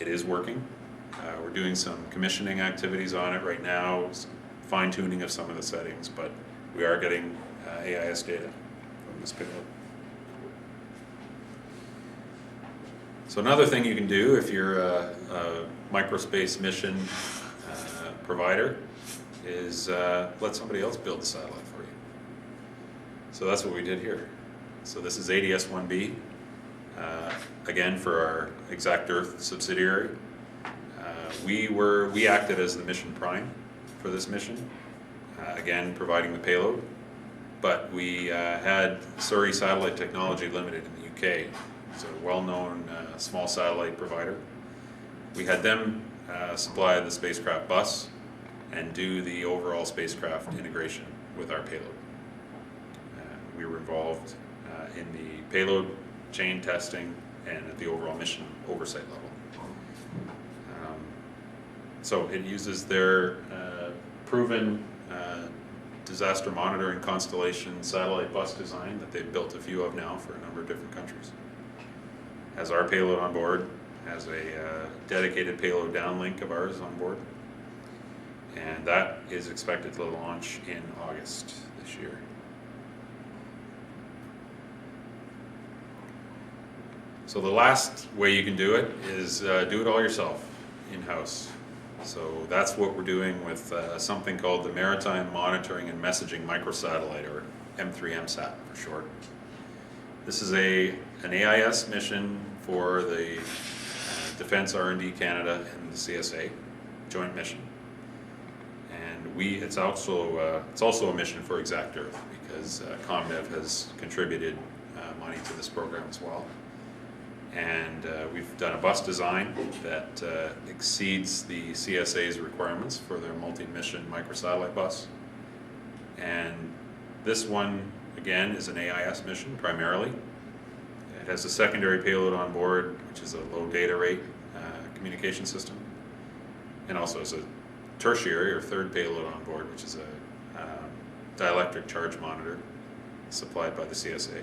It is working. We're doing some commissioning activities on it right now, fine-tuning of some of the settings, but we are getting AIS data from this payload. So another thing you can do if you're a microspace mission provider is let somebody else build the satellite for you. So that's what we did here. So this is ADS-1B, again for our Exact Earth subsidiary. We acted as the mission prime for this mission, again providing the payload, but we had Surrey Satellite Technology Limited in the UK. It's a well-known small satellite provider. We had them supply the spacecraft bus and do the overall spacecraft integration with our payload. We were involved in the payload chain testing and at the overall mission oversight level. So it uses their proven disaster monitoring constellation satellite bus design that they've built a few of now for a number of different countries. Has our payload on board, has a dedicated payload downlink of ours on board, and that is expected to launch in August this year. So the last way you can do it is do it all yourself, in-house. So that's what we're doing with something called the Maritime Monitoring and Messaging Microsatellite, or M3MSAT for short. This is an AIS mission for the Defence R&D Canada and the CSA joint mission, and it's also a mission for Exact Earth because ComDev has contributed money to this program as well. And we've done a bus design that exceeds the CSA's requirements for their multi-mission microsatellite bus. And this one, again, is an AIS mission primarily. It has a secondary payload on board, which is a low data rate communication system, and also has a tertiary or third payload on board, which is a dielectric charge monitor supplied by the CSA.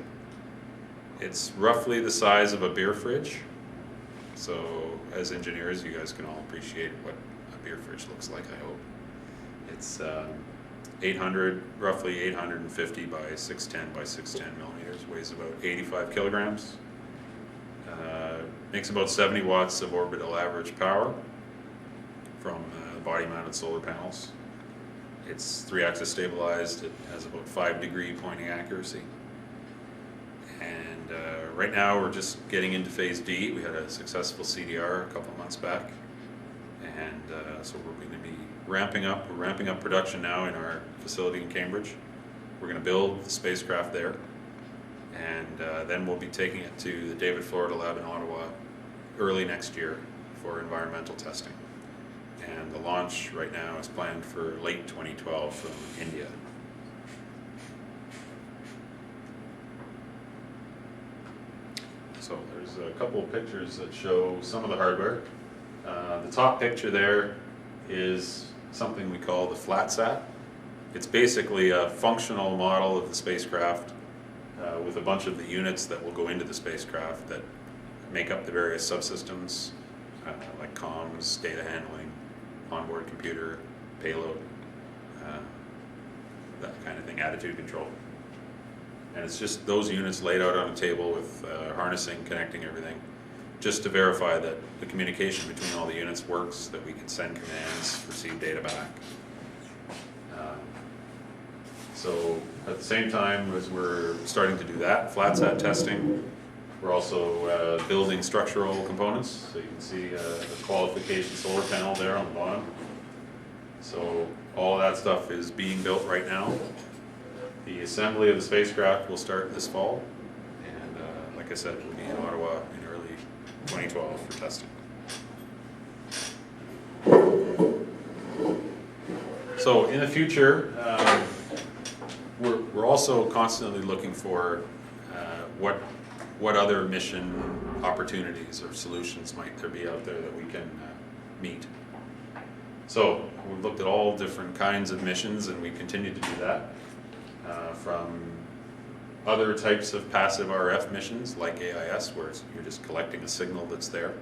It's roughly the size of a beer fridge. So as engineers, you guys can all appreciate what a beer fridge looks like, I hope. It's roughly 850 by 610 by 610 millimeters, weighs about 85 kilograms. Makes about 70 watts of orbital average power from body-mounted solar panels. It's 3-axis stabilized. It has about 5-degree pointing accuracy. And right now we're just getting into phase D. We had a successful CDR a couple months back, and so we're going to be ramping up. We're ramping up production now in our facility in Cambridge. We're going to build the spacecraft there, and then we'll be taking it to the David Florida Lab in Ottawa early next year for environmental testing. And the launch right now is planned for late 2012 from India. So there's a couple of pictures that show some of the hardware. The top picture there is something we call the FlatSat. It's basically a functional model of the spacecraft with a bunch of the units that will go into the spacecraft that make up the various subsystems like comms, data handling, onboard computer, payload, that kind of thing, attitude control. And it's just those units laid out on a table with harnessing, connecting everything, just to verify that the communication between all the units works, that we can send commands, receive data back. So at the same time as we're starting to do that, FlatSat testing, we're also building structural components. So you can see the qualification solar panel there on the bottom. So all of that stuff is being built right now. The assembly of the spacecraft will start this fall, and like I said, we'll be in Ottawa in early 2012 for testing. So in the future, we're also constantly looking for what other mission opportunities or solutions might there be out there that we can meet. So we've looked at all different kinds of missions, and we continue to do that. From other types of passive RF missions like AIS, where you're just collecting a signal that's there,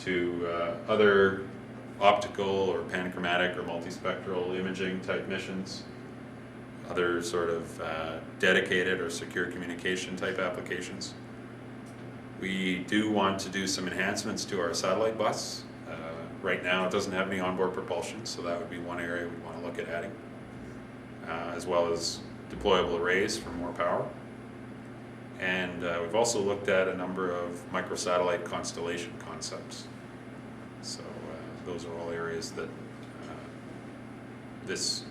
to other optical or panchromatic or multispectral imaging type missions, other sort of dedicated or secure communication type applications. We do want to do some enhancements to our satellite bus. Right now it doesn't have any onboard propulsion, so that would be one area we'd want to look at adding, as well as deployable arrays for more power. And we've also looked at a number of microsatellite constellation concepts. So those are all areas that this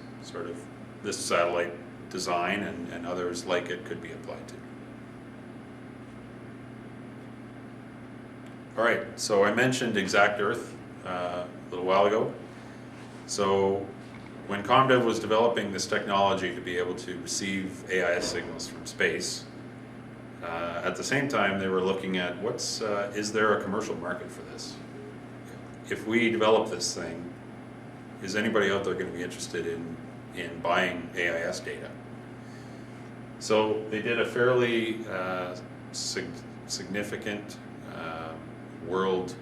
satellite design and others like it could be applied to. All right, so I mentioned Exact Earth a little while ago. So when ComDev was developing this technology to be able to receive AIS signals from space, at the same time they were looking at is there a commercial market for this? If we develop this thing, is anybody out there going to be interested in buying AIS data? So they did a fairly significant world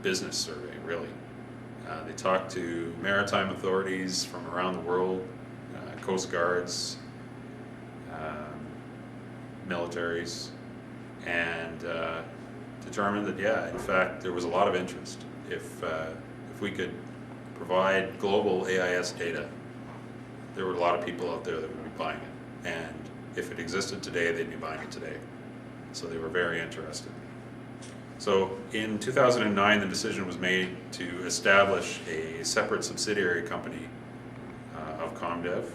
business survey, really. They talked to maritime authorities from around the world, coast guards, militaries, and determined that, yeah, in fact, there was a lot of interest. If we could provide global AIS data, there were a lot of people out there that would be buying it. And if it existed today, they'd be buying it today. So they were very interested. So in 2009, the decision was made to establish a separate subsidiary company of ComDev,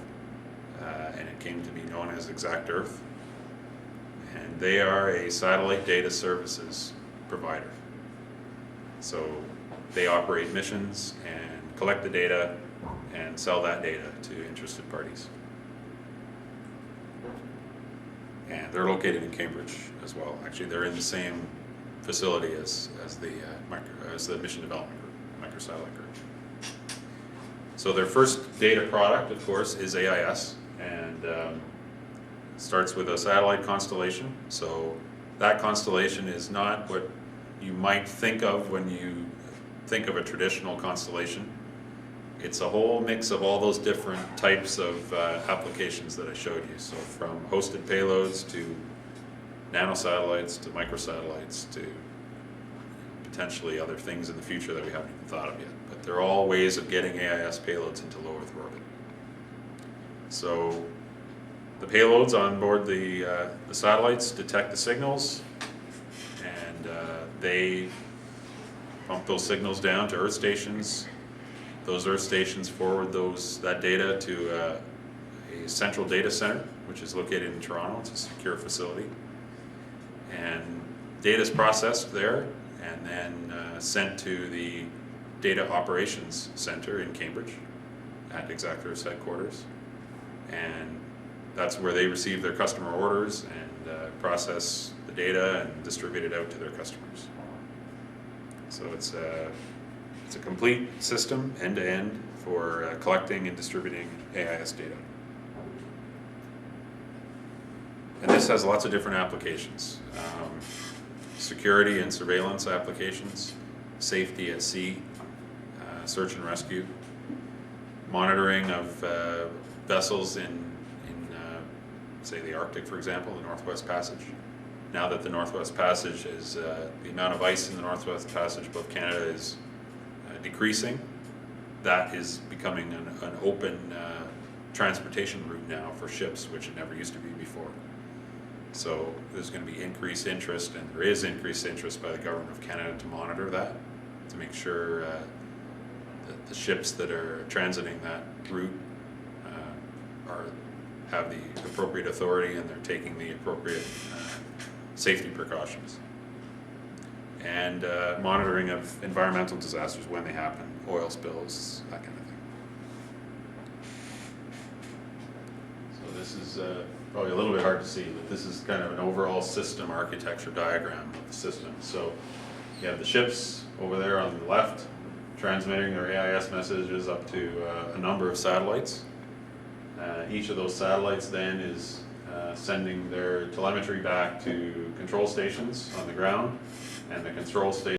and it came to be known as Exact Earth. And they are a satellite data services provider. So they operate missions and collect the data and sell that data to interested parties. And they're located in Cambridge as well. Actually, they're in the same facility as the Mission Development Group, Microsatellite Group. So their first data product, of course, is AIS, and starts with a satellite constellation. So that constellation is not what you might think of when you think of a traditional constellation. It's a whole mix of all those different types of applications that I showed you. So from hosted payloads to nanosatellites to microsatellites to potentially other things in the future that we haven't even thought of yet. But they're all ways of getting AIS payloads into low Earth orbit. So the payloads on board the satellites detect the signals, and they pump those signals down to Earth stations. Those Earth stations forward that data to a central data center, which is located in Toronto. It's a secure facility. And data is processed there and then sent to the Data Operations Center in Cambridge at Exact Earth's headquarters. And that's where they receive their customer orders and process the data and distribute it out to their customers. So it's a complete system, end-to-end, for collecting and distributing AIS data. And this has lots of different applications. Security and surveillance applications, safety at sea, search and rescue, monitoring of vessels in say the Arctic, for example, the Northwest Passage. Now that the Northwest Passage is, the amount of ice in the Northwest Passage above Canada is decreasing, that is becoming an open transportation route now for ships, which it never used to be before. So there's going to be increased interest, and there is increased interest by the Government of Canada to monitor that, to make sure that the ships that are transiting that route have the appropriate authority and they're taking the appropriate safety precautions. And monitoring of environmental disasters when they happen, oil spills, that kind of thing. So this is probably a little bit hard to see, but this is kind of an overall system architecture diagram of the system. So you have the ships over there on the left transmitting their AIS messages up to a number of satellites. Each of those satellites then is sending their telemetry back to control stations on the ground, and the control station